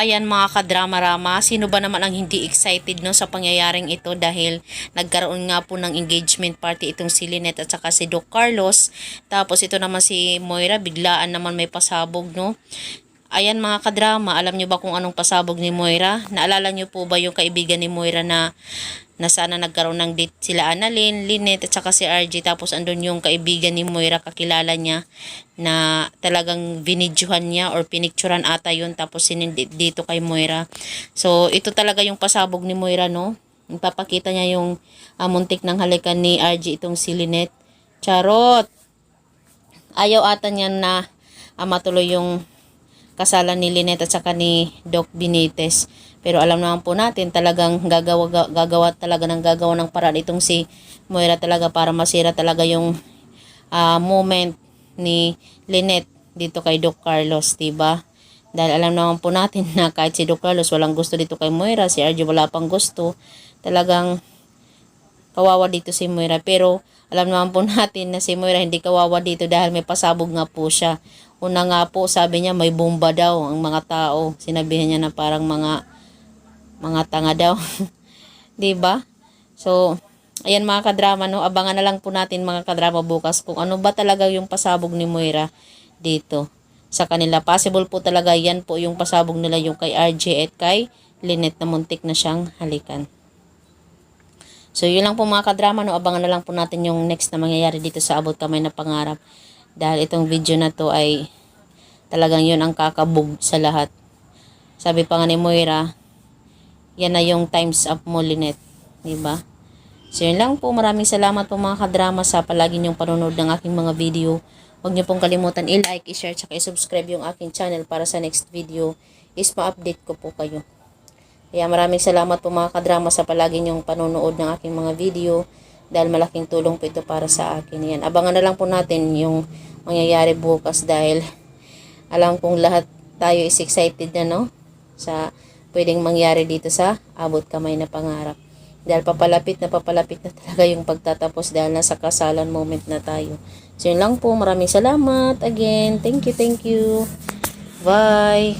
Ayan mga kadrama-rama, sino ba naman ang hindi excited no sa pangyayaring ito dahil nagkaroon nga po ng engagement party itong si Lynette at saka si Doc Carlos. Tapos ito naman si Moira, biglaan naman may pasabog no. Ayan mga kadrama, alam nyo ba kung anong pasabog ni Moira? Naalala nyo po ba yung kaibigan ni Moira na sana nagkaroon ng date sila Annalyn, Lynette at saka si RJ, tapos andun yung kaibigan ni Moira, kakilala niya na talagang binidyohan niya or pinicturan ata yun tapos sinindit dito kay Moira. So ito talaga yung pasabog ni Moira no. Ipapakita niya yung muntik ng halikan ni RJ itong si Lynette. Charot! Ayaw ata niya na matuloy yung kasalan ni Lynette at saka ni Doc Benitez. Pero alam naman po natin talagang gagawa talaga ng paraan itong si Moira talaga para masira talaga yung moment ni Lynette dito kay Doc Carlos, diba? Dahil alam naman po natin na kahit si Doc Carlos walang gusto dito kay Moira, si RJ wala pang gusto, talagang kawawa dito si Moira. Pero alam naman po natin na si Moira hindi kawawa dito dahil may pasabog nga po siya. Una nga po sabi niya may bomba daw ang mga tao. Sinabihan niya na parang mga tanga daw. 'Di ba? So, ayan mga kadrama no, abangan na lang po natin mga kadrama bukas kung ano ba talaga yung pasabog ni Moira dito sa kanila. Possible po talaga yan po yung pasabog nila yung kay RJ at kay Lynette na muntik na siyang halikan. So, yun lang po mga kadrama no, abangan na lang po natin yung next na mangyayari dito sa Abot Kamay na Pangarap. Dahil itong video na to ay talagang yun ang kakabog sa lahat. Sabi pa nga ni Moira, yan na yung times up mo Lynette. Diba? So yun lang po. Maraming salamat po mga kadrama sa palagi niyong panonood ng aking mga video. Huwag niyo pong kalimutan i-like, i-share, at i-subscribe yung aking channel para sa next video is ma-update ko po kayo. Kaya maraming salamat po mga kadrama sa palagi niyong panonood ng aking mga video. Dahil malaking tulong po ito para sa akin. Yan. Abangan na lang po natin yung mangyayari bukas dahil alam kong lahat tayo is excited na no sa pwedeng mangyari dito sa Abot Kamay na Pangarap. Dahil papalapit na talaga yung pagtatapos dahil nasa kasalan moment na tayo. So yun lang po. Maraming salamat again. Thank you. Bye.